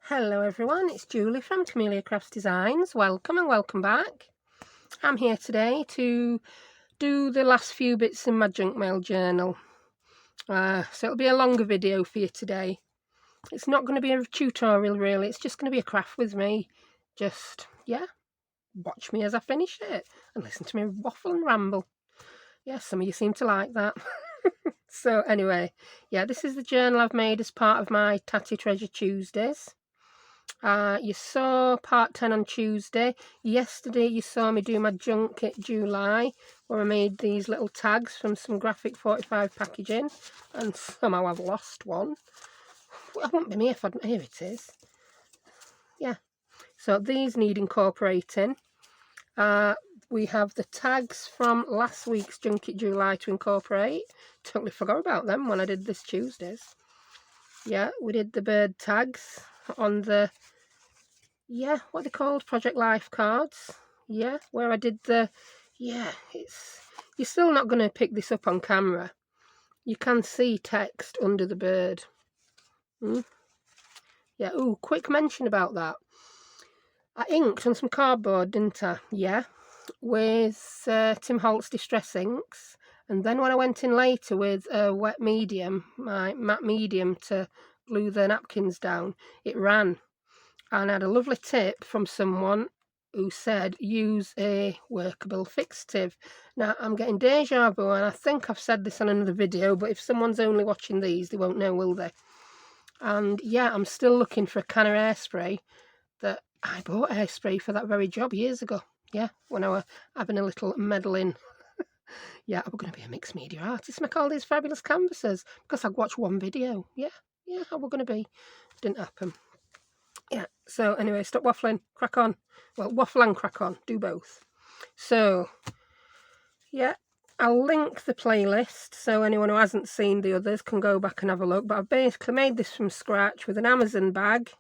Hello everyone, it's Julie from Camellia Crafts Designs. Welcome and welcome back. I'm here today to do the last few bits in my junk mail journal. So it'll be a longer video for you today. It's not going to be a tutorial really, it's just going to be a craft with me. Just, watch me as I finish it and listen to me waffle and ramble. Yeah, some of you seem to like that. So anyway, this is the journal I've made as part of my Tatty Treasure Tuesdays. You saw part 10 on Tuesday. Yesterday you saw me do my junket July, where I made these little tags from some graphic 45 packaging, and somehow I've lost one. I wouldn't be me if I'd... Here it is. Yeah, so these need incorporating. We have the tags from last week's junket July to incorporate. Totally forgot about them when I did this Tuesdays. Yeah, we did the bird tags on the... what are they called? Project Life cards. Yeah, where I did the... it's... You're still not going to pick this up on camera. You can see text under the bird. Yeah, ooh, quick mention about that. I inked on some cardboard, didn't I? Yeah, with Tim Holt's Distress Inks. And then when I went in later with a wet medium, my matte medium, to glue the napkins down, it ran. And I had a lovely tip from someone who said use a workable fixative. Now I'm getting deja vu, and I think I've said this on another video, but if someone's only watching these, they won't know, will they? And yeah, I'm still looking for a can of hairspray. That I bought hairspray for that very job years ago. Yeah, when I was having a little meddling. Yeah, I was going to be a mixed media artist, make all these fabulous canvases because I'd watch one video. Yeah, I was going to be. Didn't happen. Yeah, so anyway, stop waffling, crack on. Well, waffle and crack on, do both. So, yeah, I'll link the playlist so anyone who hasn't seen the others can go back and have a look. But I've basically made this from scratch with an Amazon bag,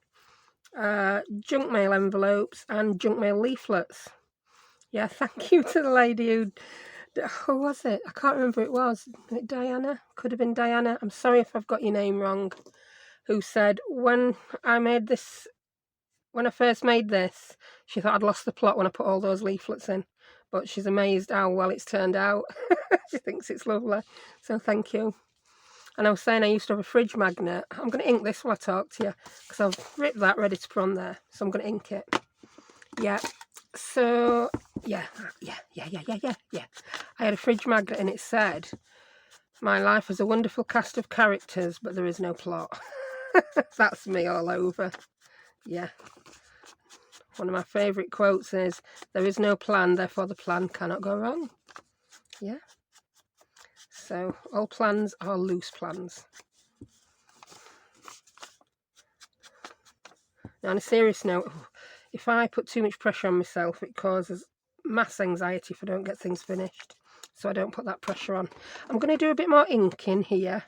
junk mail envelopes and junk mail leaflets. Yeah, thank you to the lady who was it? I can't remember who it was. Was it Diana? Could have been Diana. I'm sorry if I've got your name wrong. Who said, when I first made this, she thought I'd lost the plot when I put all those leaflets in. But she's amazed how well it's turned out. She thinks it's lovely. So thank you. And I was saying I used to have a fridge magnet. I'm going to ink this while I talk to you, because I've ripped that ready to put on there. So I'm going to ink it. Yeah. So, yeah. I had a fridge magnet and it said, my life is a wonderful cast of characters, but there is no plot. That's me all over. Yeah. One of my favourite quotes is, there is no plan, therefore the plan cannot go wrong. Yeah. So, all plans are loose plans. Now, on a serious note, if I put too much pressure on myself, it causes mass anxiety if I don't get things finished. So I don't put that pressure on. I'm going to do a bit more ink in here,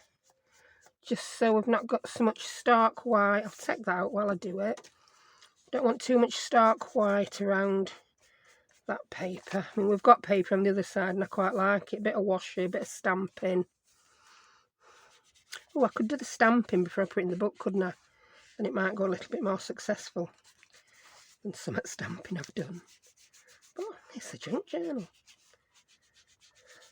just so we've not got so much stark white. I'll take that out while I do it. Don't want too much stark white around that paper. I mean, we've got paper on the other side and I quite like it. A bit of washi, a bit of stamping. Oh, I could do the stamping before I put it in the book, couldn't I? And it might go a little bit more successful than some stamping I've done. But it's a junk journal.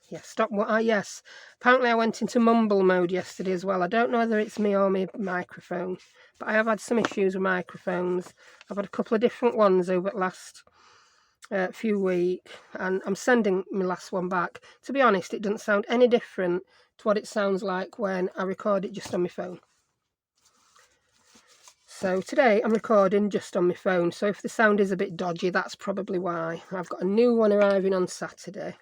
Yeah, stop. Yes. Apparently I went into mumble mode yesterday as well. I don't know whether it's me or my microphone, but I have had some issues with microphones. I've had a couple of different ones over the last few weeks, and I'm sending my last one back. To be honest, it doesn't sound any different to what it sounds like when I record it just on my phone. So today I'm recording just on my phone, so if the sound is a bit dodgy, that's probably why. I've got a new one arriving on Saturday.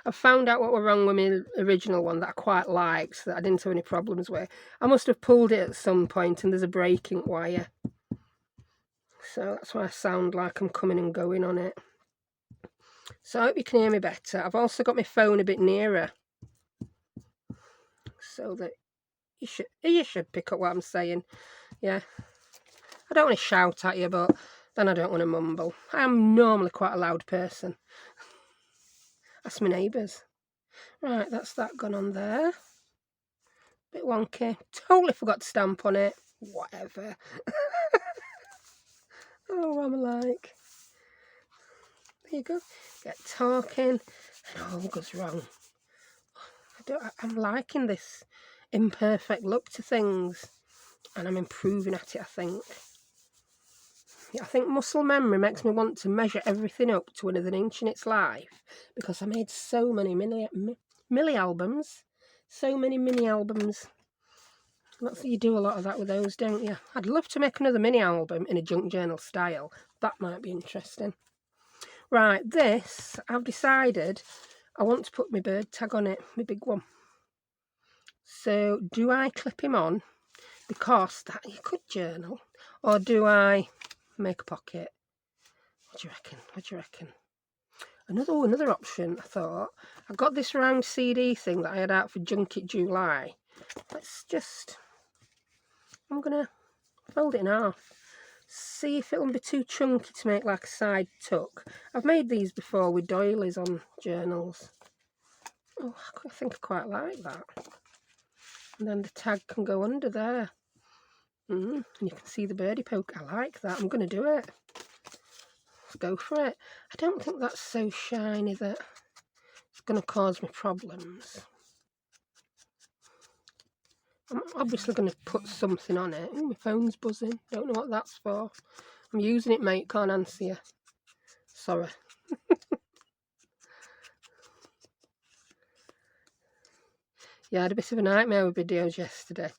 I've found out what was wrong with my original one that I quite liked, that I didn't have any problems with. I must have pulled it at some point and there's a breaking wire. So that's why I sound like I'm coming and going on it. So I hope you can hear me better. I've also got my phone a bit nearer, so that you should pick up what I'm saying. Yeah. I don't want to shout at you, but then I don't want to mumble. I am normally quite a loud person. Ask my neighbours. Right, that's that gone on there. Bit wonky. Totally forgot to stamp on it. whatever. Oh, I'm like, there you go. Get talking and all goes wrong. I'm liking this imperfect look to things, and I'm improving at it, I think. I think muscle memory makes me want to measure everything up to within an inch in its life, because I made so many mini albums. So many mini albums. That's, you do a lot of that with those, don't you? I'd love to make another mini album in a junk journal style. That might be interesting. Right, this, I've decided I want to put my bird tag on it, my big one. So do I clip him on, because that you could journal, or do I make a pocket? What do you reckon? What do you reckon? Another option, I thought. I got this round CD thing that I had out for Junket July. I'm going to fold it in half. See if it'll be too chunky to make like a side tuck. I've made these before with doilies on journals. Oh, I think I quite like that. And then the tag can go under there. And you can see the birdie poke. I like that. I'm going to do it. Let's go for it. I don't think that's so shiny that it's going to cause me problems. I'm obviously going to put something on it. Ooh, my phone's buzzing. Don't know what that's for. I'm using it, mate. Can't answer you. Sorry. Yeah, I had a bit of a nightmare with videos yesterday.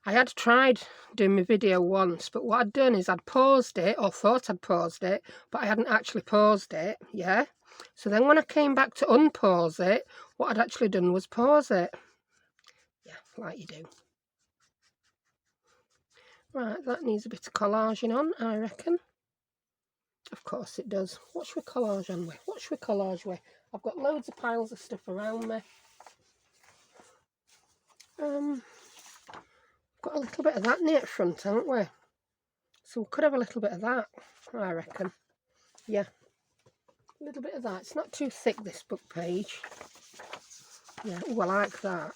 I had tried doing my video once, but what I'd done is I'd paused it, or thought I'd paused it, but I hadn't actually paused it, yeah? So then when I came back to unpause it, what I'd actually done was pause it. Yeah, like you do. Right, that needs a bit of collaging on, I reckon. Of course it does. What should we collage on with? What should we collage with? I've got loads of piles of stuff around me. Got a little bit of that near the front, haven't we? So we could have a little bit of that, I reckon. Yeah, a little bit of that. It's not too thick, this book page. Yeah, oh, I like that.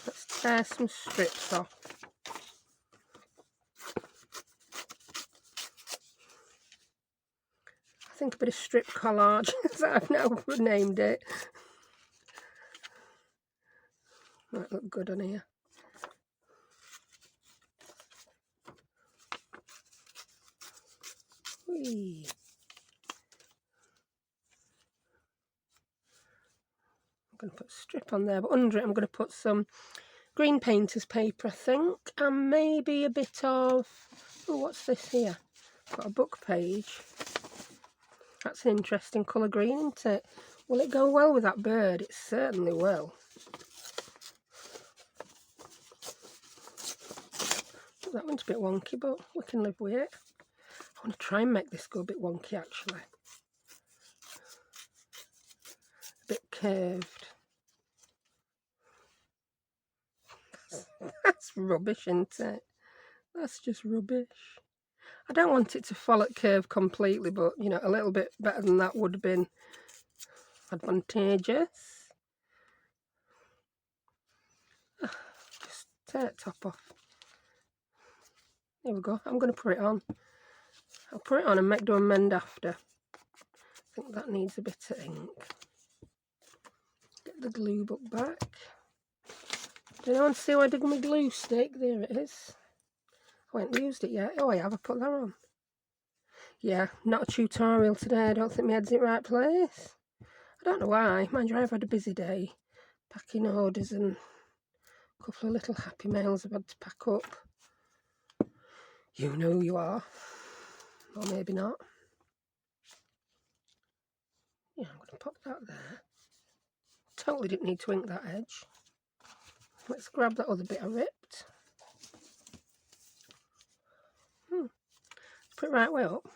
Let's tear some strips off. I think a bit of strip collage, as I've now named it. Might look good on here. Whee. I'm going to put a strip on there, but under it I'm going to put some green painter's paper, I think, and maybe a bit of, oh, what's this here? Got a book page. That's an interesting colour green, isn't it? Will it go well with that bird? It certainly will. That one's a bit wonky, but we can live with it. I want to try and make this go a bit wonky, actually. A bit curved. That's rubbish, isn't it? That's just rubbish. I don't want it to fall at curve completely, but, you know, a little bit better than that would have been advantageous. Just tear the top off. There we go. I'm going to put it on. I'll put it on and do a mend after. I think that needs a bit of ink. Get the glue book back. Do you want to see how I did my glue stick? There it is. I haven't used it yet. Oh, I have. I put that on. Yeah, not a tutorial today. I don't think my head's in the right place. I don't know why. Mind you, I've had a busy day. Packing orders and a couple of little happy mails I've had to pack up. You know who you are. Or maybe not. Yeah, I'm going to pop that there. Totally didn't need to ink that edge. Let's grab that other bit I ripped. Put it right way up.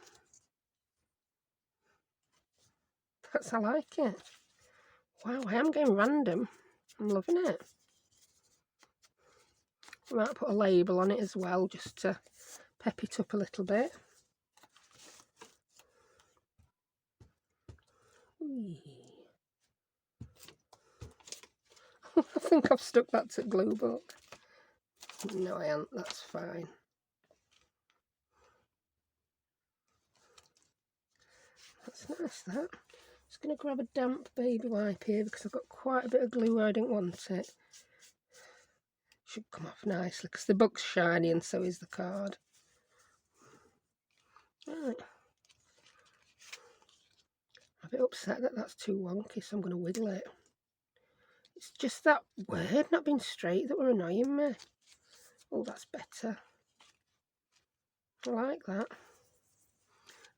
That's, I like it. Wow, I am getting random. I'm loving it. I might put a label on it as well, just to pep it up a little bit. I think I've stuck that to glue book. No, I ain't. That's fine. That's nice, that. Just going to grab a damp baby wipe here because I've got quite a bit of glue where I didn't want it. Should come off nicely because the book's shiny and so is the card. Right. I'm a bit upset that that's too wonky, so I'm going to wiggle it. It's just that word not being straight that were annoying me. Oh, that's better. I like that.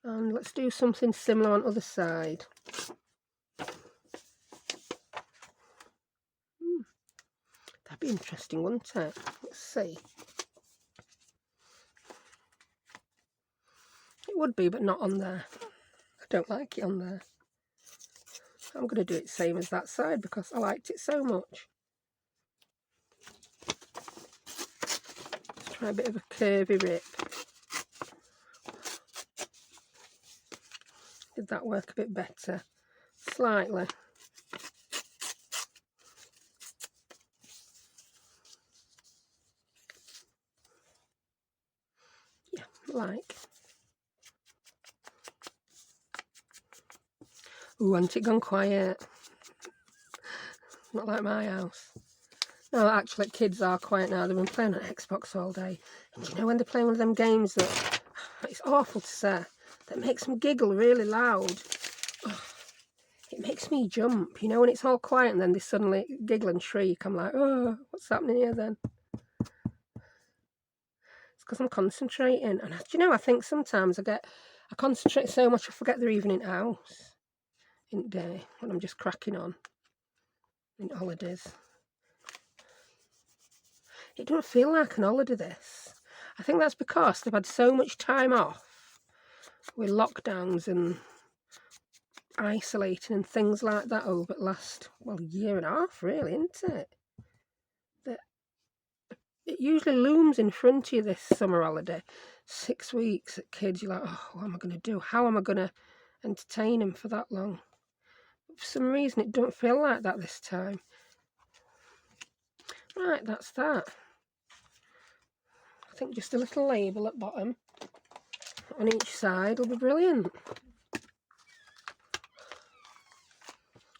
And let's do something similar on the other side. That'd be interesting, wouldn't it? Let's see. It would be, but not on there. I don't like it on there. I'm going to do it same as that side because I liked it so much. Let's try a bit of a curvy rip. Did that work a bit better? Slightly. Yeah, like. Ooh, hasn't it gone quiet? Not like my house. No, actually, kids are quiet now. They've been playing on Xbox all day. And you know when they're playing one of them games that, it's awful to say, that makes them giggle really loud? Oh, it makes me jump, you know, when it's all quiet and then they suddenly giggle and shriek. I'm like, oh, what's happening here then? It's because I'm concentrating. And, you know, I think sometimes I concentrate so much I forget they're even in house in the day when I'm just cracking on in holidays. It doesn't feel like an holiday, this. I think that's because they've had so much time off with lockdowns and isolating and things like that over the last, well, year and a half, really, isn't it? That it usually looms in front of you this summer holiday. 6 weeks at kids, you're like, oh, what am I going to do? How am I going to entertain them for that long? But for some reason, it don't feel like that this time. Right, that's that. I think just a little label at bottom on each side will be brilliant.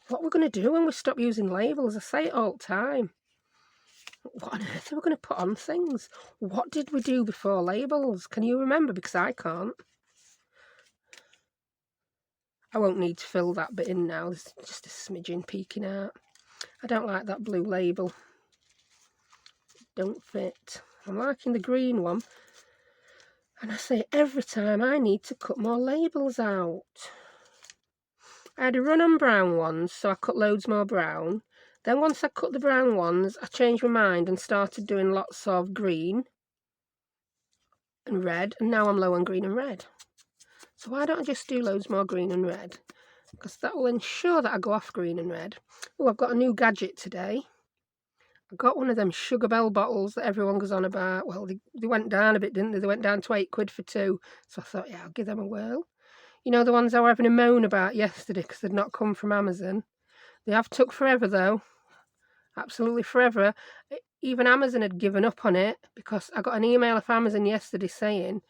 What we're going to do when we stop using labels, I say it all the time. What on earth are we going to put on things? What did we do before labels? Can you remember? Because I can't. I won't need to fill that bit in now. There's just a smidgen peeking out. I don't like that blue label. Don't fit. I'm liking the green one. And I say every time I need to cut more labels out. I had a run on brown ones, so I cut loads more brown. Then once I cut the brown ones, I changed my mind and started doing lots of green and red. And now I'm low on green and red. So why don't I just do loads more green and red? Because that will ensure that I go off green and red. Oh, I've got a new gadget today. I got one of them Sugar Bell bottles that everyone goes on about. Well, they went down a bit, didn't they? They went down to £8 for 2. So I thought, yeah, I'll give them a whirl. You know, the ones I were having a moan about yesterday because they'd not come from Amazon. They have took forever, though. Absolutely forever. Even Amazon had given up on it because I got an email off Amazon yesterday saying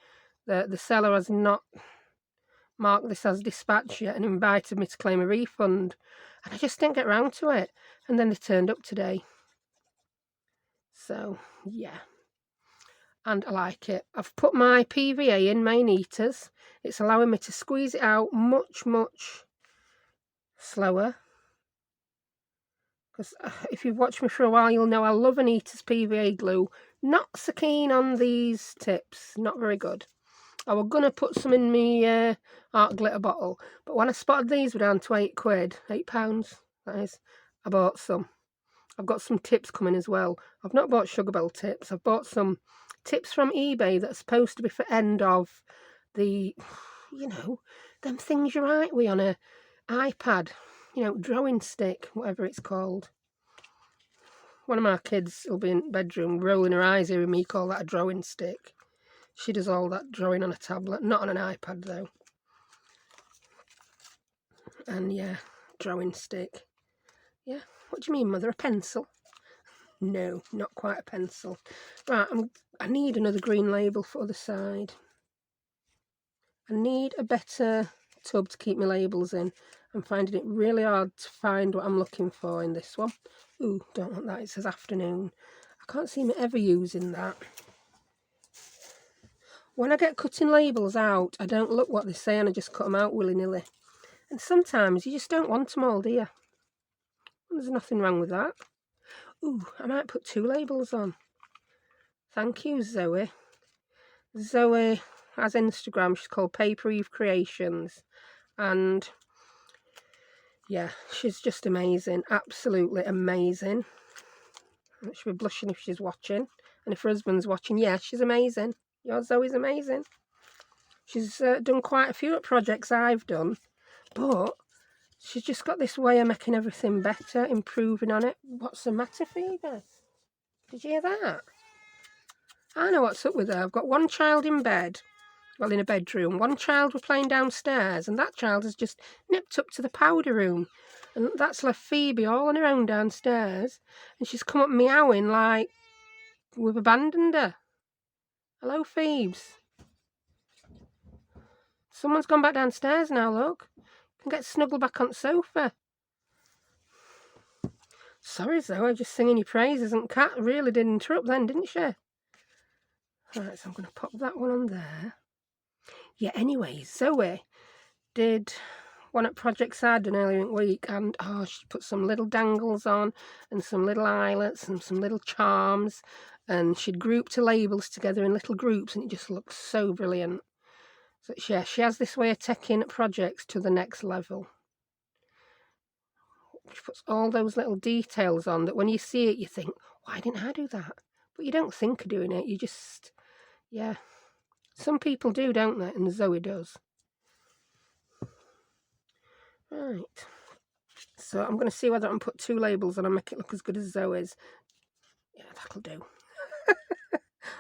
that the seller has not marked this as dispatch yet and invited me to claim a refund. And I just didn't get round to it. And then they turned up today. So, yeah. And I like it. I've put my PVA in my Neaters. It's allowing me to squeeze it out much, much slower. Because if you've watched me for a while, you'll know I love Anita's PVA glue. Not so keen on these tips. Not very good. I was going to put some in my art glitter bottle. But when I spotted these were down to £8, £8, that is, I bought some. I've got some tips coming as well. I've not bought Sugar Bell tips. I've bought some tips from eBay that are supposed to be for end of the, you know, them things you write with on a iPad. You know, drawing stick, whatever it's called. One of my kids will be in the bedroom rolling her eyes hearing me call that a drawing stick. She does all that drawing on a tablet, not on an iPad though. And yeah, drawing stick. Yeah, what do you mean, mother? A pencil? No, not quite a pencil. Right, I need another green label for the other side. I need a better tub to keep my labels in. I'm finding it really hard to find what I'm looking for in this one. Ooh, don't want that. It says afternoon. I can't see me ever using that. When I get cutting labels out, I don't look what they say and I just cut them out willy-nilly. And sometimes you just don't want them all, do you? There's nothing wrong with that. Ooh, I might put 2 labels on. Thank you, Zoe. Zoe has Instagram. She's called Paper Eve Creations. And yeah, she's just amazing. Absolutely amazing. She'll be blushing if she's watching. And if her husband's watching, yeah, she's amazing. Your Zoe's amazing. She's done quite a few projects I've done. But she's just got this way of making everything better, improving on it. What's the matter, Phoebe? Did you hear that? I know what's up with her. I've got one child in bed, well, in a bedroom. One child were playing downstairs, and that child has just nipped up to the powder room. And that's left Phoebe all on her own downstairs. And she's come up meowing like we've abandoned her. Hello, Phoebes. Someone's gone back downstairs now, look. You can get snuggled back on the sofa. Sorry, Zoe, just singing your praises. And Kat really did interrupt then, didn't she? Right, so I'm going to pop that one on there. Yeah, anyway, Zoe did one at projects I'd done earlier in the week, and oh, she put some little dangles on and some little eyelets and some little charms, and she'd grouped her labels together in little groups, and it just looks so brilliant. So yeah, she has this way of taking projects to the next level. She puts all those little details on that when you see it, you think, why didn't I do that? But you don't think of doing it. You just, yeah. Some people do, don't they? And Zoe does. Right. So I'm going to see whether I can put 2 labels on and make it look as good as Zoe's. Yeah, that'll do.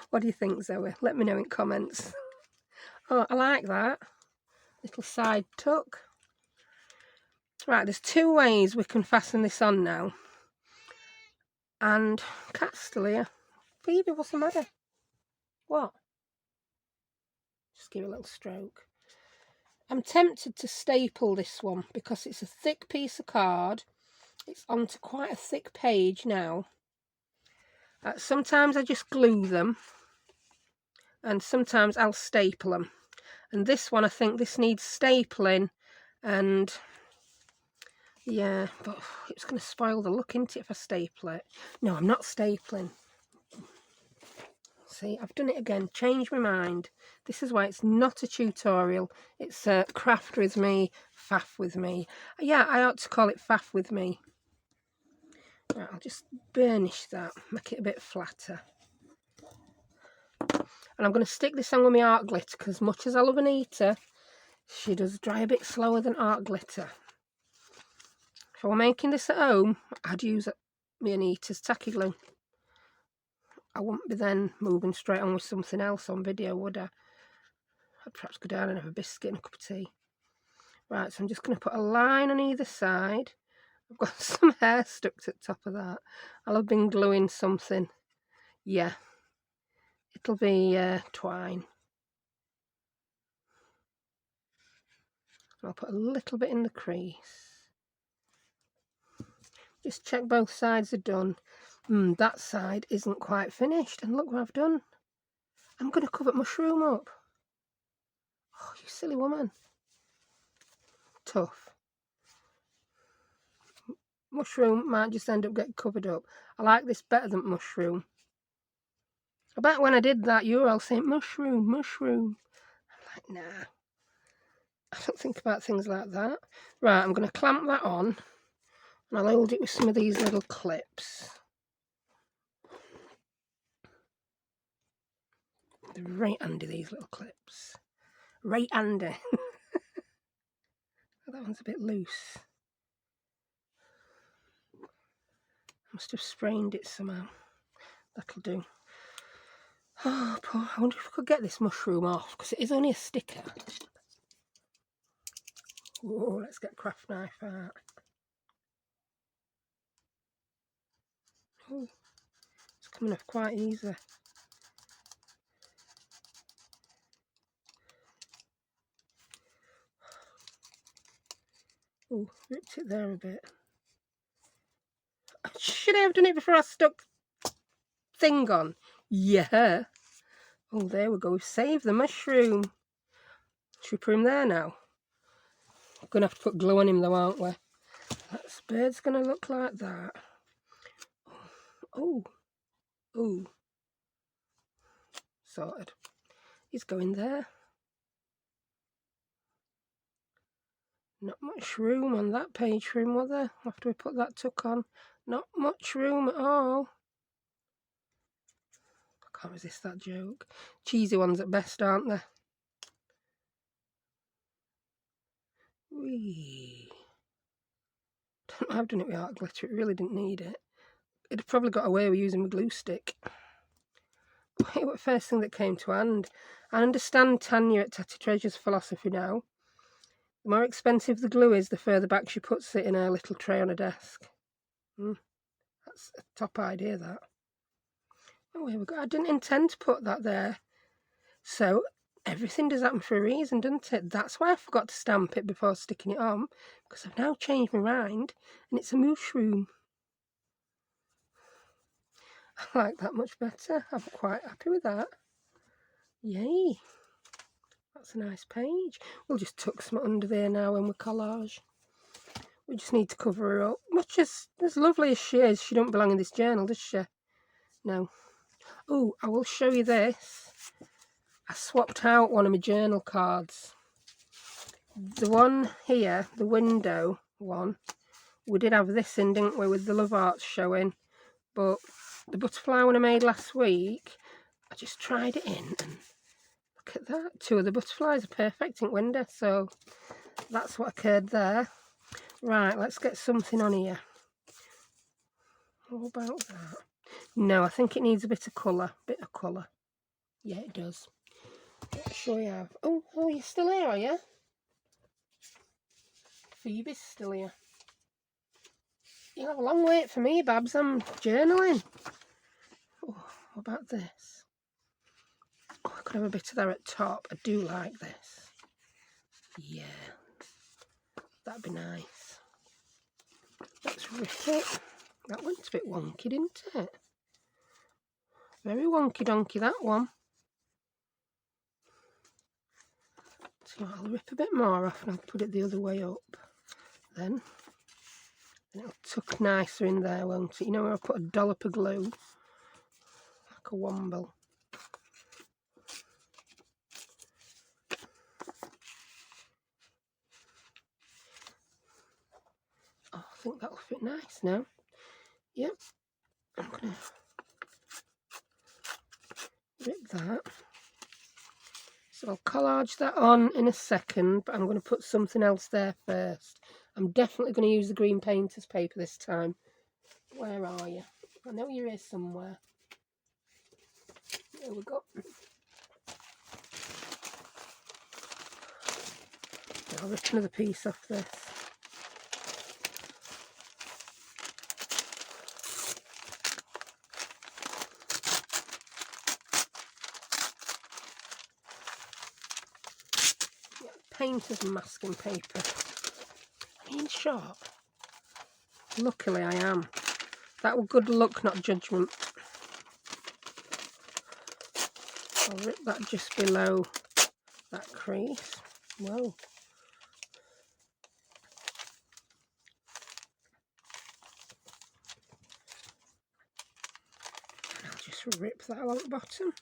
What do you think, Zoe? Let me know in comments. Oh, I like that. Little side tuck. Right, there's 2 ways we can fasten this on now. And Kat's still here. Phoebe, what's the matter? What? Just give it a little stroke. I'm tempted to staple this one because it's a thick piece of card. It's onto quite a thick page now. Sometimes I just glue them. And sometimes I'll staple them. And this one, I think this needs stapling. And yeah, but it's going to spoil the look, isn't it, if I staple it? No, I'm not stapling. See, I've done it again. Changed my mind. This is why it's not a tutorial. It's craft with me, faff with me. Yeah, I ought to call it faff with me. Right, I'll just burnish that, make it a bit flatter. And I'm going to stick this on with my art glitter because much as I love Anita, she does dry a bit slower than art glitter. If I were making this at home, I'd use my Anita's tacky glue. I wouldn't be then moving straight on with something else on video, would I? I'd perhaps go down and have a biscuit and a cup of tea. Right, so I'm just going to put a line on either side. I've got some hair stuck to the top of that. I'll have been gluing something. Yeah, it'll be twine. I'll put a little bit in the crease. Just check both sides are done. That side isn't quite finished. And look what I've done. I'm going to cover mushroom up. Oh, you silly woman. Tough. Mushroom might just end up getting covered up. I like this better than mushroom. I bet when I did that, you were all saying mushroom, mushroom. I'm like, nah. I don't think about things like that. Right, I'm going to clamp that on. And I'll hold it with some of these little clips. They're right handy, these little clips. Right handy. That one's a bit loose. I must have sprained it somehow. That'll do. Oh, poor. I wonder if I could get this mushroom off, because it is only a sticker. Whoa, let's get craft knife out. Oh. coming off quite easy. Oh, ripped it there a bit. Should I have done it before I stuck thing on? Yeah. Oh, there we go. We've saved the mushroom. Should we put him there now? We're going to have to put glue on him though, aren't we? That bird's going to look like that. Oh. Oh. Sorted. He's going there. Not much room on that page room, was there? After we put that tuck on. Not much room at all. I can't resist that joke. Cheesy ones at best, aren't they? Whee. Don't know how I've done it with art glitter. It really didn't need it. It'd have probably got away with using my glue stick. Wait, what first thing that came to hand? I understand Tania at Tatty Treasures philosophy now. The more expensive the glue is, the further back she puts it in her little tray on her desk. That's a top idea, that. Oh, here we go. I didn't intend to put that there. So, everything does happen for a reason, doesn't it? That's why I forgot to stamp it before sticking it on, because I've now changed my mind, and it's a mushroom. I like that much better. I'm quite happy with that. Yay. That's a nice page. We'll just tuck some under there now when we collage. We just need to cover her up. Much as lovely as she is, she don't belong in this journal, does she? No. Oh, I will show you this. I swapped out one of my journal cards. The one here, the window one, we did have this in, didn't we, with the love arts showing. But the butterfly one I made last week, I just tried it in and look at that. Two of the butterflies are perfect in window, so that's what occurred there. Right, let's get something on here. What about that? No, I think it needs a bit of colour. Yeah, it does. What shall we have? Oh, you're still here, are you? Phoebe's still here. You'll have a long wait for me, Babs. I'm journaling. Oh, what about this? Oh, I could have a bit of that at top. I do like this. Yeah, that'd be nice. Let's rip it. That went a bit wonky, didn't it? Very wonky donkey, that one. So I'll rip a bit more off and I'll put it the other way up. Then it'll tuck nicer in there, won't it? You know where I put a dollop of glue? Like a womble. Oh, I think that'll fit nice now. Yep. I'm going to rip that. So I'll collage that on in a second, but I'm going to put something else there first. I'm definitely going to use the green painter's paper this time. Where are you? I know you're here somewhere. There we go. I'll rip another piece off this. Yeah, painter's masking paper. I mean, short. Luckily I am. That was good luck, not judgment. I'll rip that just below that crease. Whoa. And I'll just rip that along the bottom.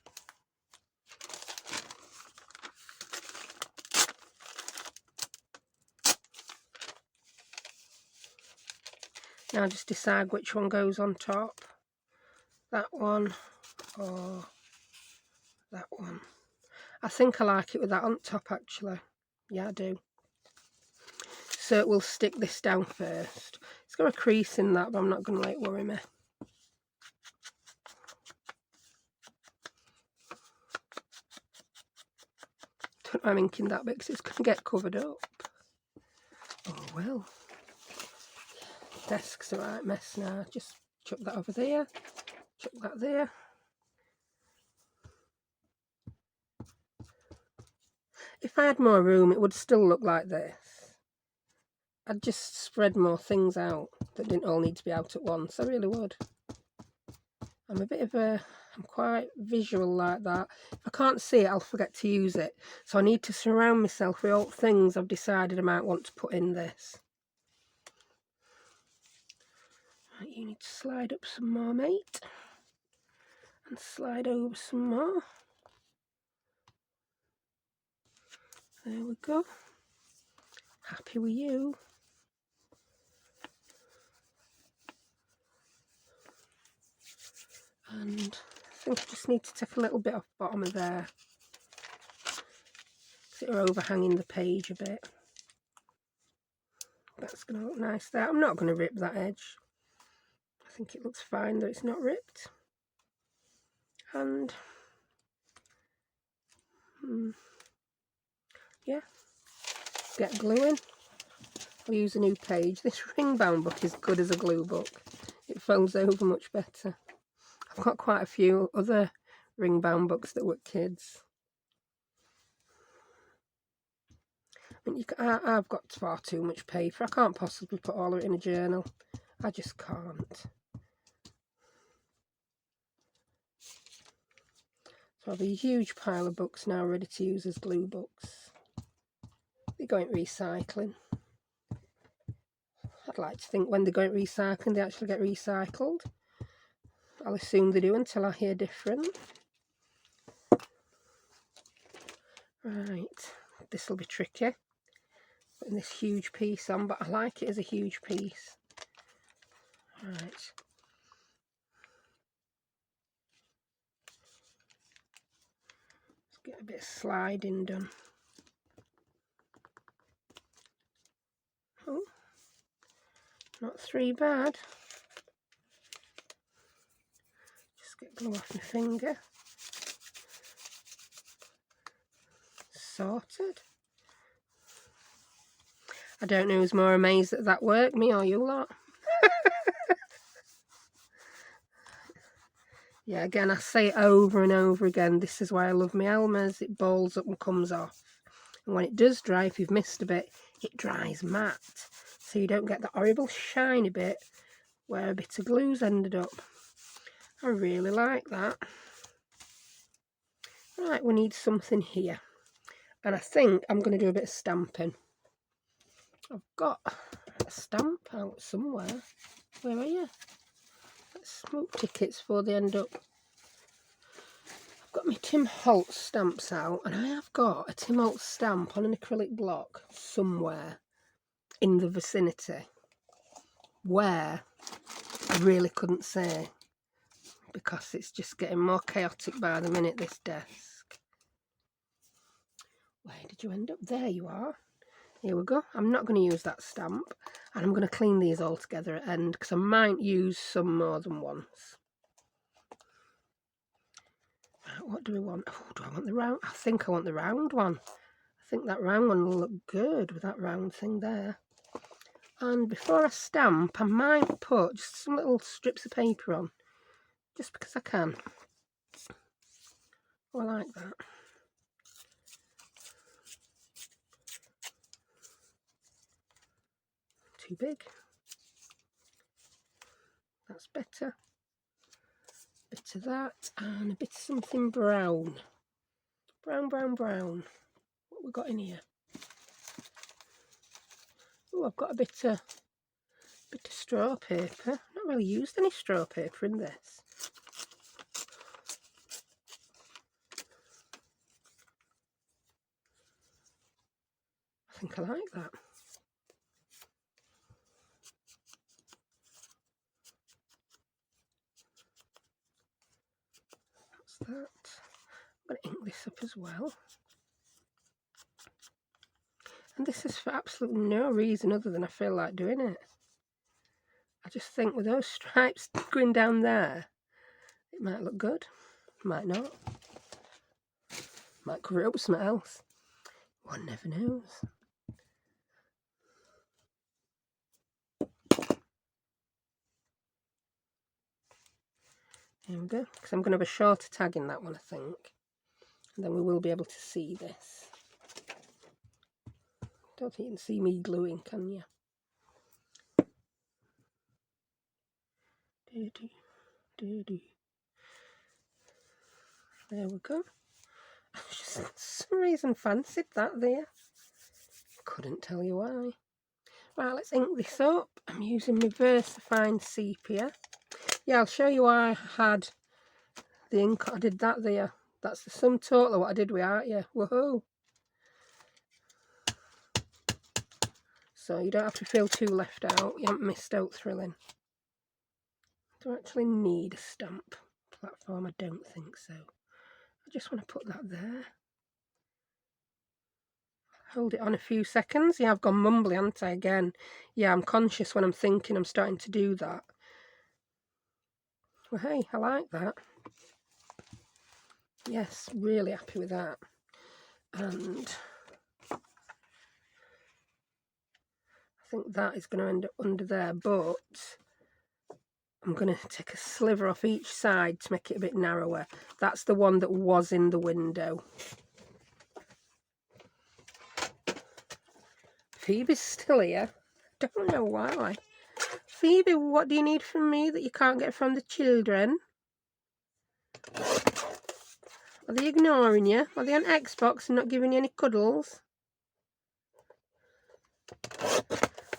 Now just decide which one goes on top. That one or that one. I think I like it with that on top actually. Yeah, I do. So we'll stick this down first. It's got a crease in that, but I'm not going to let it worry me. Don't know I'm inking that bit because it's going to get covered up. Oh well. Desk's a right mess now. Just chuck that over there. Chuck that there. If I had more room, it would still look like this. I'd just spread more things out that didn't all need to be out at once. I really would. I'm quite visual like that. If I can't see it, I'll forget to use it. So I need to surround myself with all things I've decided I might want to put in this. Right, you need to slide up some more, mate. And slide over some more. There we go. Happy with you. And I think I just need to take a little bit off the bottom of there. Because it'll overhanging the page a bit. That's going to look nice there. I'm not going to rip that edge. I think it looks fine though it's not ripped. And yeah, get gluing. I'll use a new page. This ring bound book is good as a glue book. It folds over much better. I've got quite a few other ring bound books that were kids. I mean, I've got far too much paper. I can't possibly put all of it in a journal. I just can't. So I have a huge pile of books now ready to use as glue books. They're going recycling. I'd like to think when they're going recycling, they actually get recycled. I'll assume they do until I hear different. Right, this will be tricky. Putting this huge piece on, but I like it as a huge piece. Right. Let's get a bit of sliding done. Oh, not three bad. Just get glue off my finger. Sorted. I don't know who's more amazed at that work, me or you lot. Yeah, again, I say it over and over again. This is why I love my Elmer's. It balls up and comes off. And when it does dry, if you've missed a bit, it dries matte. So you don't get the horrible shiny bit where a bit of glue's ended up. I really like that. Right, we need something here. And I think I'm going to do a bit of stamping. I've got a stamp out somewhere. Where are you? Smoke tickets before they end up. I've got my Tim Holtz stamps out, and I have got a Tim Holtz stamp on an acrylic block somewhere in the vicinity. Where, I really couldn't say, because it's just getting more chaotic by the minute, this desk. Where did you end up? There you are. Here we go. I'm not going to use that stamp, and I'm going to clean these all together at end, because I might use some more than once. What do we want? Oh, do I want the round? I think I want the round one. I think that round one will look good with that round thing there. And before I stamp, I might put just some little strips of paper on, just because I can. Oh, I like that. Too big. That's better. A bit of that, and a bit of something brown. Brown, brown, brown. What we got in here? Oh, I've got a bit of straw paper. I've not really used any straw paper in this. I think I like that. That's that. I'm going to ink this up as well. And this is for absolutely no reason other than I feel like doing it. I just think with those stripes going down there, it might look good. Might not. Might cover it up with something else. One never knows. There we go, because I'm going to have a shorter tag in that one, I think. And then we will be able to see this. Don't think you can see me gluing, can you? There we go. I just, for some reason, fancied that there. Couldn't tell you why. Right, let's ink this up. I'm using my VersaFine Sepia. Yeah, I'll show you why I had the ink. I did that there. That's the sum total of what I did with art, yeah. Woohoo! So you don't have to feel too left out. You haven't missed out thrilling. Do I actually need a stamp platform? I don't think so. I just want to put that there. Hold it on a few seconds. Yeah, I've gone mumbly, haven't I, again? Yeah, I'm conscious when I'm thinking I'm starting to do that. Well, hey, I like that. Yes, really happy with that. And I think that is going to end up under there, but I'm going to take a sliver off each side to make it a bit narrower. That's the one that was in the window. Phoebe's still here. Don't know why. Phoebe, what do you need from me that you can't get from the children? Are they ignoring you? Are they on Xbox and not giving you any cuddles?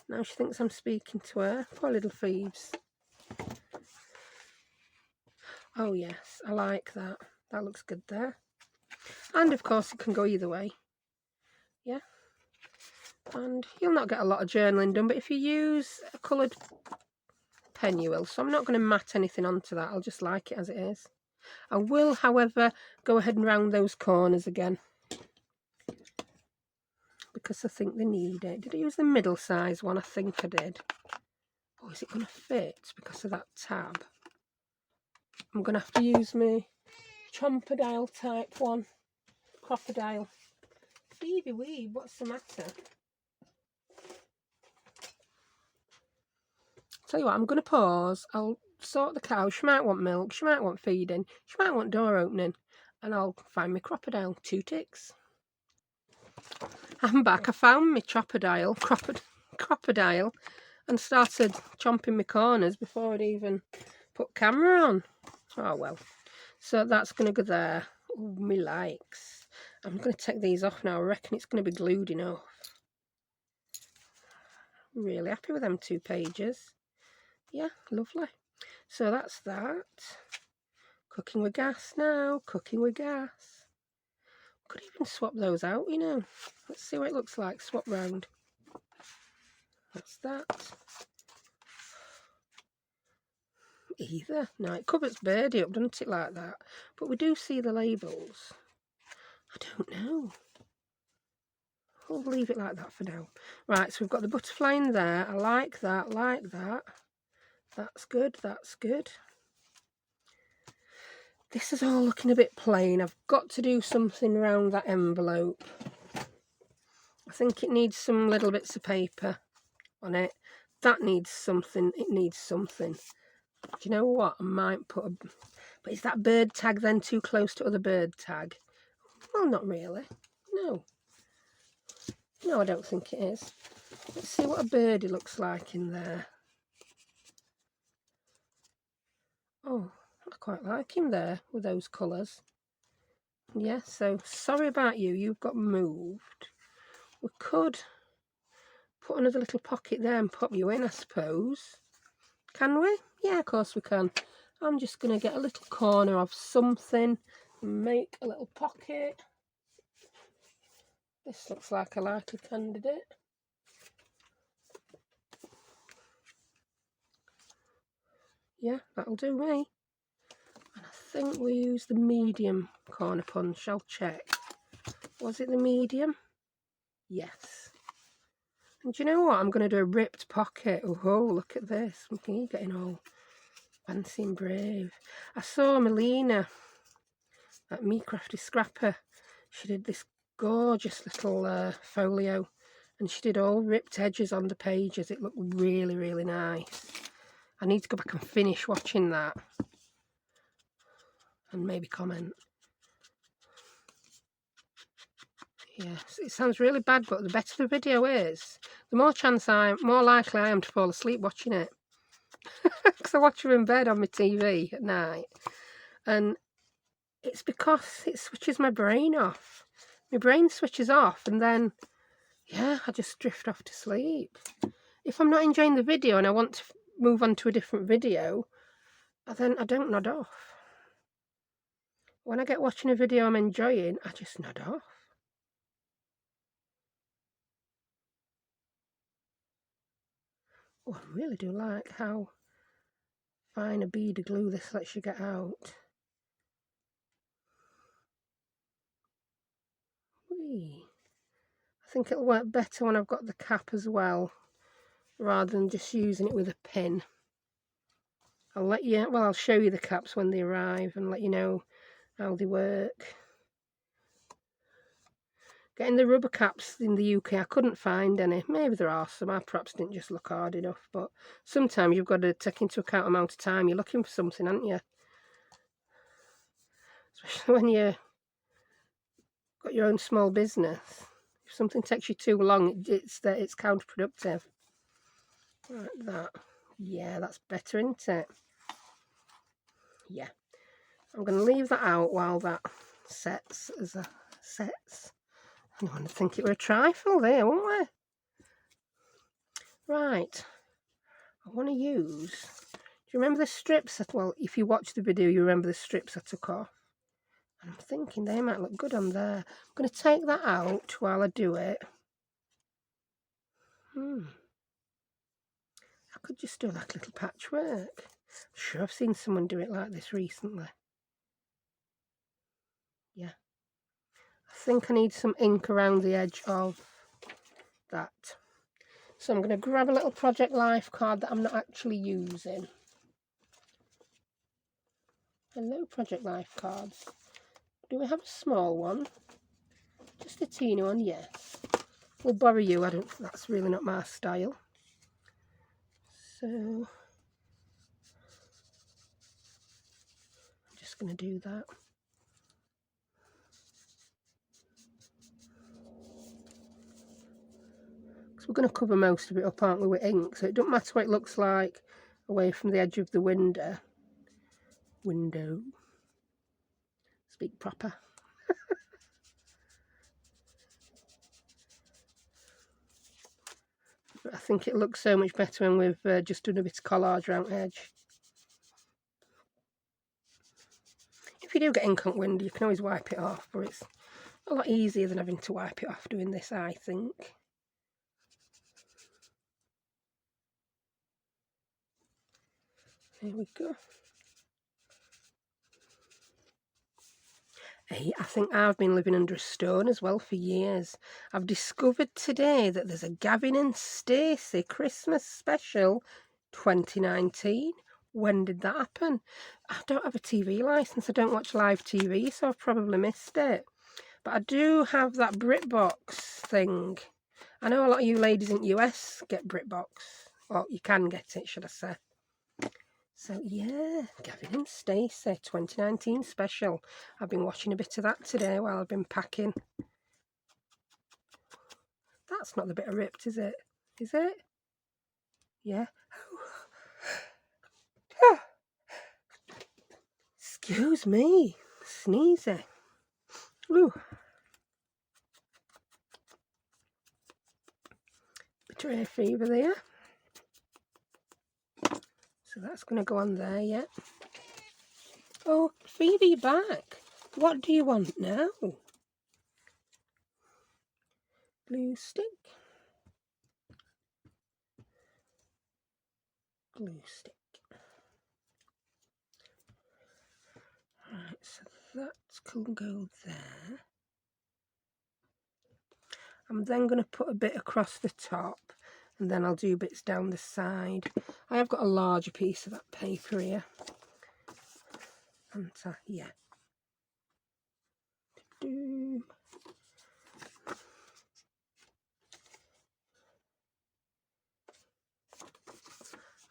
Now she thinks I'm speaking to her. Poor little Phoebes. Oh yes, I like that. That looks good there. And of course it can go either way. Yeah. And you'll not get a lot of journaling done, but if you use a coloured pen you will. So I'm not going to mat anything onto that. I'll just like it as it is. I will, however, go ahead and round those corners again, because I think they need it. Did I use the middle size one? I think I did. Oh, is it going to fit because of that tab? I'm going to have to use my Chomperdile type one. Crocodile. Phoebe Weeb, what's the matter? Tell you what, I'm going to pause. I'll sort the cow. She might want milk. She might want feeding. She might want door opening. And I'll find my crocodile. 2 ticks. I'm back. I found my crocodile and started chomping my corners before I'd even put camera on. Oh well. So that's going to go there. Ooh, me likes. I'm going to take these off now. I reckon it's going to be glued enough. Really happy with them 2 pages. Yeah, lovely. So that's that. Cooking with gas now. Cooking with gas. Could even swap those out, you know. Let's see what it looks like. Swap round. That's that. Either. No, it covers birdie up, doesn't it, like that? But we do see the labels. I don't know. We'll leave it like that for now. Right, so we've got the butterfly in there. I like that, like that. That's good, that's good. This is all looking a bit plain. I've got to do something around that envelope. I think it needs some little bits of paper on it. That needs something. It needs something. Do you know what? I might put a... But is that bird tag then too close to other bird tag? Well, not really. No. No, I don't think it is. Let's see what a birdie looks like in there. Oh, I quite like him there with those colours. Yeah, so sorry about you. You've got moved. We could put another little pocket there and pop you in, I suppose. Can we? Yeah, of course we can. I'm just going to get a little corner of something and make a little pocket. This looks like a likely candidate. Yeah, that'll do me. And I think we use the medium corner punch. I'll check. Was it the medium? Yes. And do you know what? I'm going to do a ripped pocket. Oh, look at this. You're getting all fancy and brave. I saw Melina at Me Crafty Scrapper. She did this gorgeous little folio, and she did all ripped edges on the pages. It looked really, really nice. I need to go back and finish watching that. and maybe comment. Yeah, it sounds really bad, but the better the video is, the more likely I am to fall asleep watching it. Because I watch it in bed on my TV at night, and it's because it switches my brain off. My brain switches off, and then, yeah, I just drift off to sleep. If I'm not enjoying the video and I want to move on to a different video, then I don't nod off. When I get watching a video I'm enjoying, I just nod off. Oh, I really do like how fine a bead of glue this lets you get out. Whee. I think it'll work better when I've got the cap as well, rather than just using it with a pin. I'll show you the caps when they arrive and let you know how they work. Getting the rubber caps in the UK, I couldn't find any. Maybe there are some, I perhaps didn't just look hard enough, but sometimes you've got to take into account the amount of time you're looking for something, haven't you? Especially when you've got your own small business. If something takes you too long, it's counterproductive. Like that. Yeah, that's better, isn't it? Yeah. I'm going to leave that out while that sets as a sets. I don't want to think it were a trifle there, won't we? Right. I want to use... Do you remember the strips? Well, if you watch the video, you remember the strips I took off. And I'm thinking they might look good on there. I'm going to take that out while I do it. I could just do like little patchwork. I'm sure I've seen someone do it like this recently. Yeah. I think I need some ink around the edge of that. So I'm going to grab a little Project Life card that I'm not actually using. Hello, Project Life cards. Do we have a small one? Just a teeny one, yes. We'll borrow you. That's really not my style. So I'm just going to do that. Because we're going to cover most of it up, aren't we, with ink, so it doesn't matter what it looks like away from the edge of the window. Speak proper. But I think it looks so much better when we've just done a bit of collage around the edge. If you do get ink on window, you can always wipe it off, but it's a lot easier than having to wipe it off doing this, I think. There we go. Hey, I think I've been living under a stone as well for years. I've discovered today that there's a Gavin and Stacey Christmas special 2019. When did that happen? I don't have a TV licence. I don't watch live TV, so I've probably missed it. But I do have that BritBox thing. I know a lot of you ladies in the US get BritBox. Or you can get it, should I say. So yeah, Gavin and Stacey 2019 special. I've been watching a bit of that today while I've been packing. That's not the bit I ripped, is it? Is it? Yeah. Excuse me. Sneezy. Ooh. Bit of hay fever there. So that's going to go on there, yeah. Oh, Phoebe, back. What do you want now? Glue stick. Glue stick. Right, so that can go there. I'm then going to put a bit across the top, and then I'll do bits down the side. I have got a larger piece of that paper here. And yeah.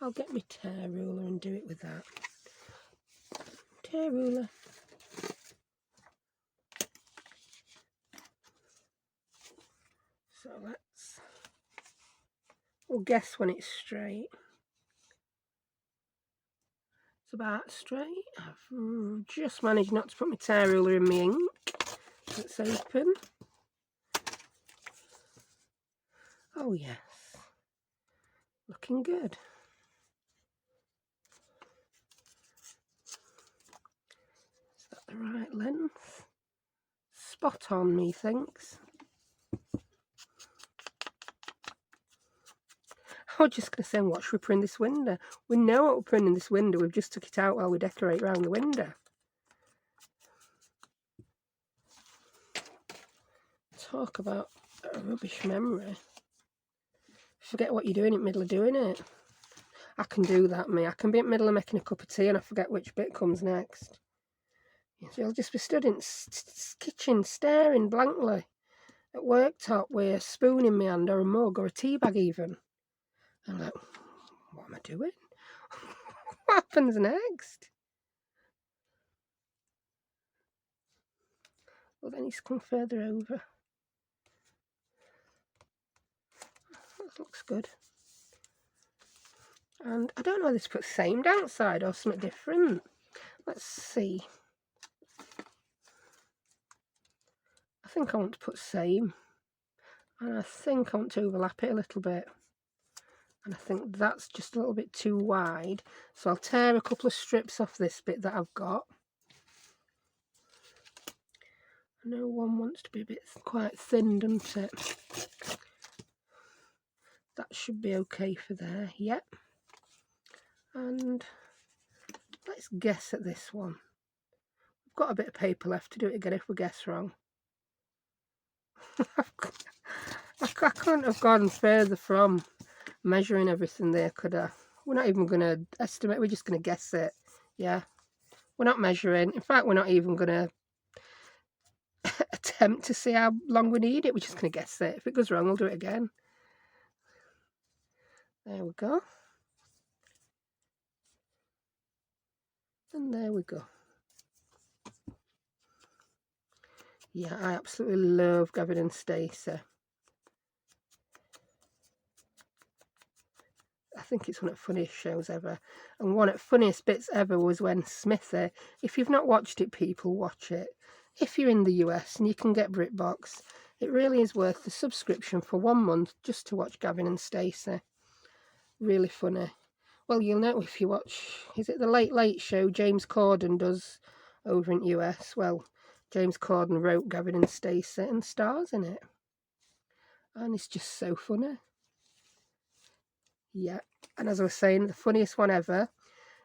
I'll get my tear ruler and do it with that. Tear ruler. So we'll guess when it's straight. It's about straight. I've just managed not to put my tear ruler in my ink. Let's open. Oh yes, looking good. Is that the right length? Spot on, methinks. I was just going to say, what should we put in this window? We know what we're putting in this window. We've just took it out while we decorate around the window. Talk about a rubbish memory. Forget what you're doing in the middle of doing it. I can do that, me. I can be in the middle of making a cup of tea and I forget which bit comes next. So I'll just be stood in the kitchen staring blankly at worktop with a spoon in my hand or a mug or a tea bag even. I'm like, what am I doing? What happens next? Well, then he's come further over. That looks good. And I don't know whether to put same downside or something different. Let's see. I think I want to put same. And I think I want to overlap it a little bit. And I think that's just a little bit too wide. So I'll tear a couple of strips off this bit that I've got. I know one wants to be a bit quite thin, doesn't it? That should be okay for there. Yep. And let's guess at this one. We've got a bit of paper left to do it again if we guess wrong. I couldn't have gone further from measuring everything there, could I? We're not even going to estimate, we're just going to guess it. Yeah. We're not measuring. In fact, we're not even going to attempt to see how long we need it. We're just going to guess it. If it goes wrong, we'll do it again. There we go. And there we go. Yeah, I absolutely love Gavin and Stacey. I think it's one of the funniest shows ever. And one of the funniest bits ever was when Smithy, if you've not watched it, people, watch it. If you're in the US and you can get BritBox, it really is worth the subscription for 1 month just to watch Gavin and Stacey. Really funny. Well, you'll know if you watch, is it the Late Late Show James Corden does over in US? Well, James Corden wrote Gavin and Stacey and stars in it. And it's just so funny. Yeah, and as I was saying, the funniest one ever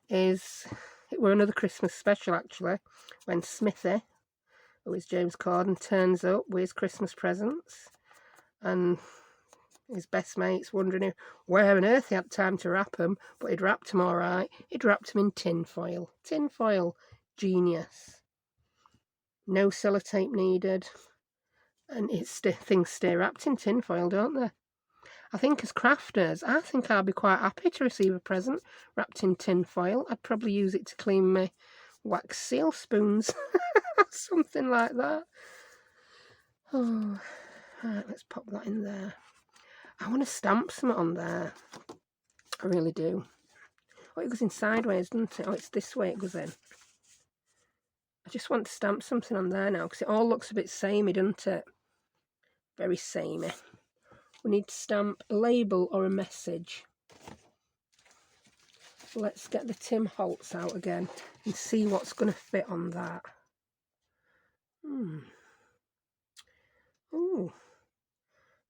is, it were another Christmas special actually, when Smithy, who is James Corden, turns up with his Christmas presents and his best mate's wondering where on earth he had time to wrap them, but he'd wrapped them all right. He'd wrapped them in tin foil. Tin foil, genius. No sellotape needed, and things stay wrapped in tin foil, don't they? I think as crafters, I think I'd be quite happy to receive a present wrapped in tin foil. I'd probably use it to clean my wax seal spoons. Something like that. Oh, right, let's pop that in there. I want to stamp something on there. I really do. Oh, it goes in sideways, doesn't it? Oh, it's this way it goes in. I just want to stamp something on there now because it all looks a bit samey, doesn't it? Very samey. We need to stamp a label or a message. Let's get the Tim Holtz out again and see what's going to fit on that. Ooh,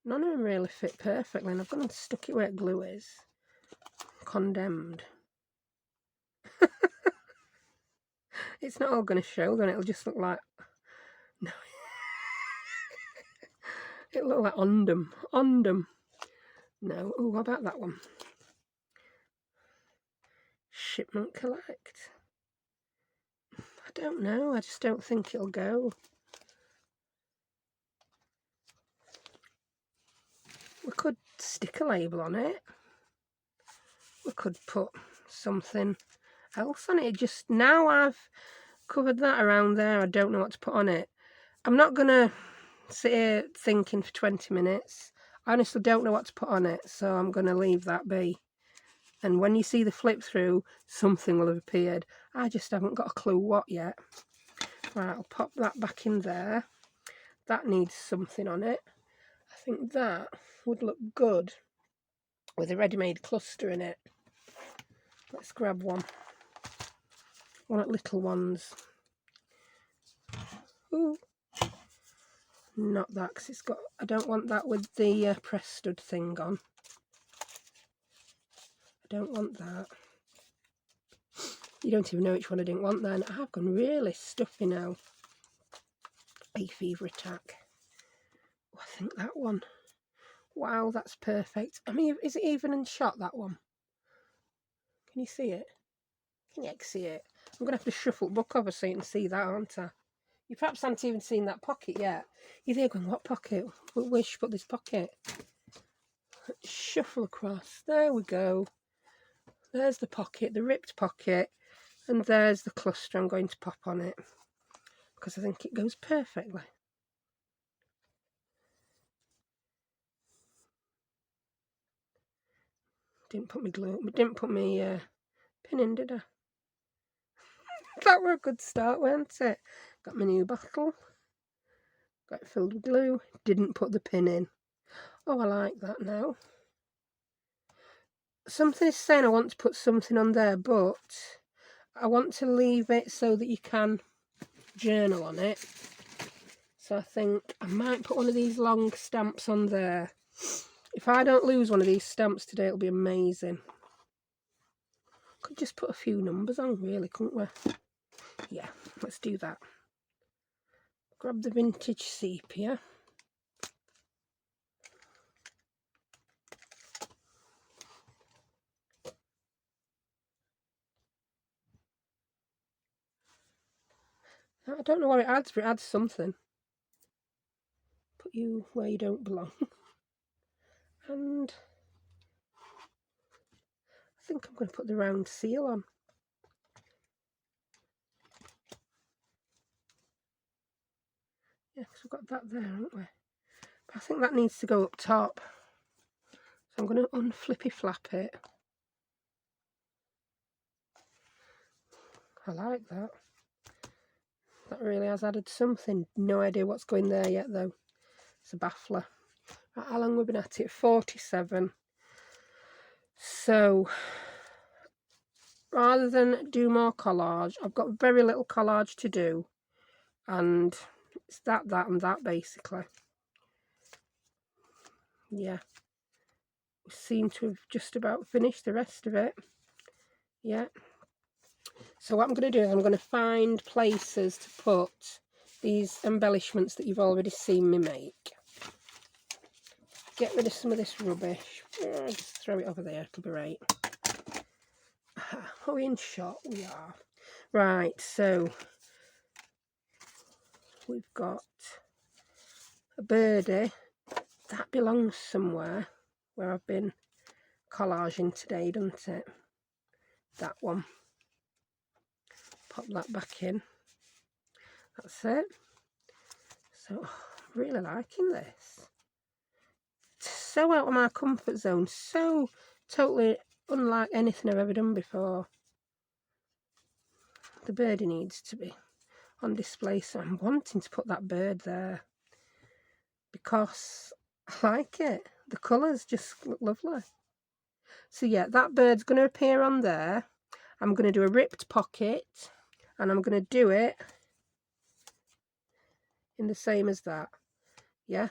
none of them really fit perfectly, and I've gone and stuck it where glue is. Condemned. It's not all going to show, then it'll just look like... No. It'll look like Ondum. Ondum. No. Oh, what about that one? Shipment collect. I don't know. I just don't think it'll go. We could stick a label on it. We could put something else on it. Just now I've covered that around there, I don't know what to put on it. I'm not going to sit here thinking for 20 minutes. I honestly don't know what to put on it, so I'm going to leave that be. And when you see the flip through, something will have appeared. I just haven't got a clue what yet. Right, I'll pop that back in there. That needs something on it. I think that would look good with a ready-made cluster in it. Let's grab one. One of the little ones. Ooh. Not that, because it's got... I don't want that with the press stud thing on. I don't want that. You don't even know which one I didn't want then. I've gone really stuffy now. A fever attack. Oh, I think that one. Wow, that's perfect. I mean, is it even in shot, that one? Can you see it? Can you see it? I'm going to have to shuffle the book over so you can see that, aren't I? You perhaps haven't even seen that pocket yet. You're there going, what pocket? Where should I put this pocket? Shuffle across. There we go. There's the pocket, the ripped pocket. And there's the cluster I'm going to pop on it. Because I think it goes perfectly. Didn't put me pin in, did I? That were a good start, weren't it? Got my new bottle. Got it filled with glue. Didn't put the pin in. Oh, I like that now. Something is saying I want to put something on there, but I want to leave it so that you can journal on it. So I think I might put one of these long stamps on there. If I don't lose one of these stamps today, it'll be amazing. Could just put a few numbers on, really, couldn't we? Yeah, let's do that. Grab the vintage sepia. I don't know what it adds, but it adds something. Put you where you don't belong. And I think I'm going to put the round seal on. Yeah, because we've got that there, haven't we? But I think that needs to go up top. So I'm going to unflippy flap it. I like that. That really has added something. No idea what's going there yet, though. It's a baffler. Right, how long have we been at it? 47. So, rather than do more collage, I've got very little collage to do. And it's that, and that, basically. Yeah. We seem to have just about finished the rest of it. Yeah. So what I'm going to do is I'm going to find places to put these embellishments that you've already seen me make. Get rid of some of this rubbish. Just throw it over there, it'll be right. Are we in shot? We are. Right, so we've got a birdie. That belongs somewhere where I've been collaging today, doesn't it? That one. Pop that back in. That's it. So, I'm really liking this. It's so out of my comfort zone. So totally unlike anything I've ever done before. The birdie needs to be on display, so I'm wanting to put that bird there because I like it. The colours just look lovely. So yeah, that bird's going to appear on there. I'm going to do a ripped pocket and I'm going to do it in the same as that. Yeah.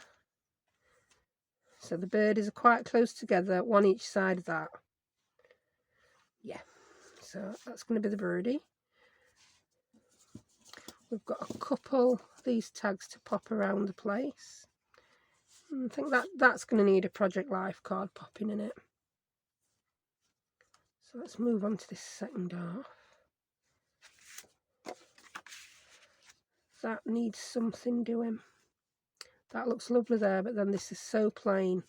So the bird is quite close together, one each side of that. Yeah. So that's going to be the birdie. We've got a couple of these tags to pop around the place. I think that's going to need a Project Life card popping in it. So let's move on to this second half. That needs something doing. That looks lovely there, but then this is so plain.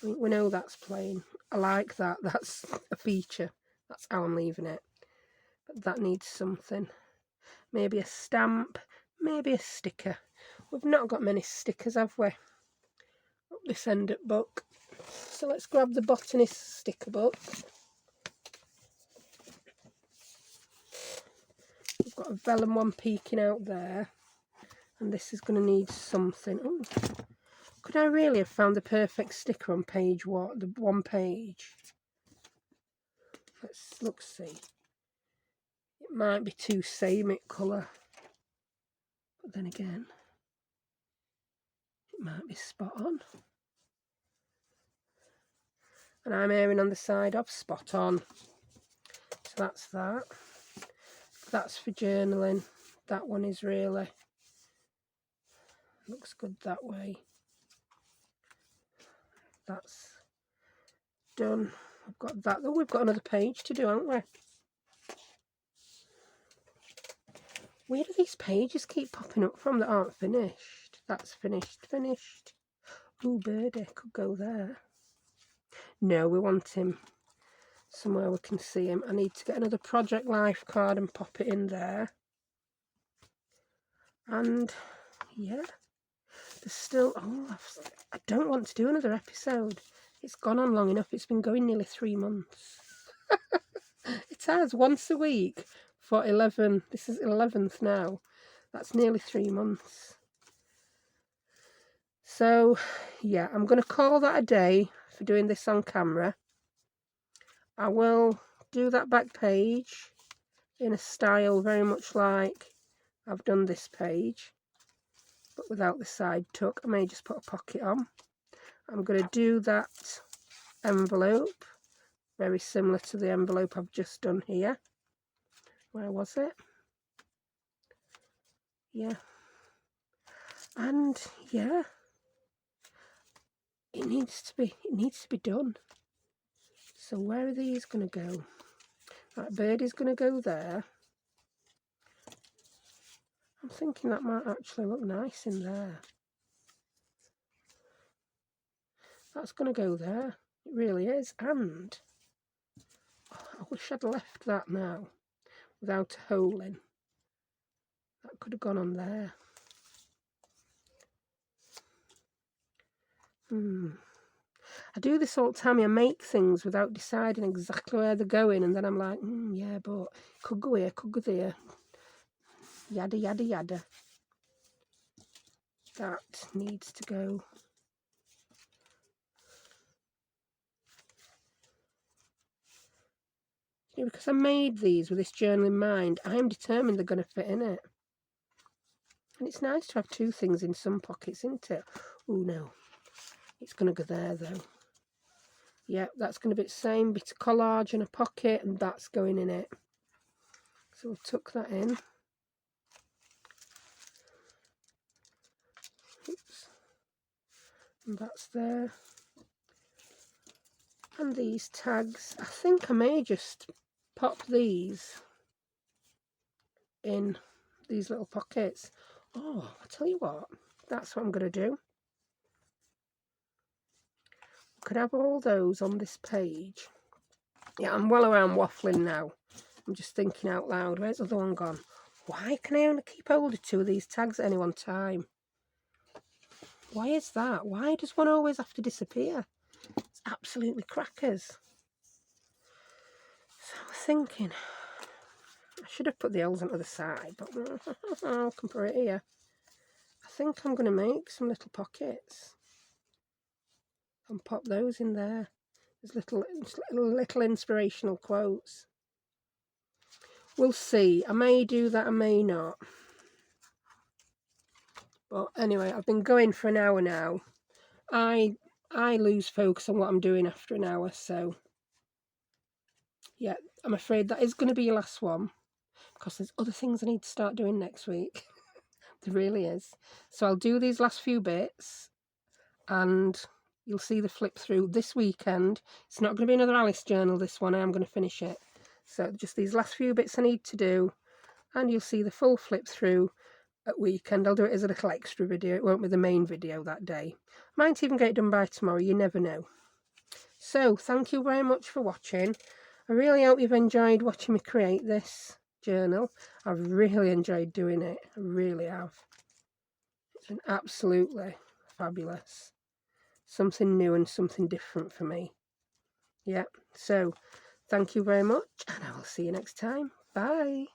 I mean, we know that's plain. I like that. That's a feature. That's how I'm leaving it. But that needs something. Maybe a stamp, maybe a sticker. We've not got many stickers, have we? this end up book. So let's grab the botanist sticker book. We've got a vellum one peeking out there, and this is going to need something. Oh, could I really have found the perfect sticker on page what? The one page. Let's see. It might be too samey colour, but then again, it might be spot on. And I'm erring on the side of spot on. So that's that. That's for journaling. That one is really, looks good that way. That's done. I've got that. Oh, we've got another page to do, haven't we? Where do these pages keep popping up from that aren't finished? That's finished. Ooh, birdie could go there. No, we want him somewhere we can see him. I need to get another Project Life card and pop it in there. And yeah, there's still, oh, I don't want to do another episode. It's gone on long enough. It's been going nearly 3 months. It has, once a week for 11. This is 11th now. That's nearly 3 months. So yeah, I'm going to call that a day for doing this on camera. I will do that back page in a style very much like I've done this page, but without the side tuck. I may just put a pocket on. I'm going to do that envelope very similar to the envelope I've just done here. Where was it? Yeah. And yeah, it needs to be done. So where are these going to go? That birdie's going to go there. I'm thinking that might actually look nice in there. That's going to go there. It really is. And oh, I wish I'd left that now without a hole in. That could have gone on there. I do this all the time. I make things without deciding exactly where they're going, and then I'm like, yeah, but could go here, could go there. Yada, yada, yada. That needs to go. Yeah, because I made these with this journal in mind, I'm determined they're going to fit in it. And it's nice to have two things in some pockets, isn't it? Oh, no. It's going to go there, though. Yeah, that's going to be the same bit of collage in a pocket, and that's going in it. So we'll tuck that in. Oops. And that's there. And these tags, I think I may just pop these in these little pockets. Oh, I'll tell you what, that's what I'm going to do. Could have all those on this page. Yeah, I'm well around waffling now. I'm just thinking out loud. Where's the other one gone? Why can I only keep hold of 2 of these tags at any one time? Why is that? Why does one always have to disappear? It's absolutely crackers. So I was thinking, I should have put the L's on the other side, but I can put it here. I think I'm going to make some little pockets and pop those in there. There's little inspirational quotes. We'll see. I may do that, I may not. But anyway, I've been going for an hour now. I lose focus on what I'm doing after an hour, so yeah, I'm afraid that is going to be your last one, because there's other things I need to start doing next week. There really is. So I'll do these last few bits, and you'll see the flip through this weekend. It's not going to be another Alice journal, this one. I am going to finish it. So just these last few bits I need to do, and you'll see the full flip through at weekend. I'll do it as a little extra video. It won't be the main video that day. Might even get it done by tomorrow. You never know. So thank you very much for watching. I really hope you've enjoyed watching me create this journal. I've really enjoyed doing it. I really have. It's been absolutely fabulous. something new and something different for me. Yeah, so thank you very much, and I will see you next time. Bye.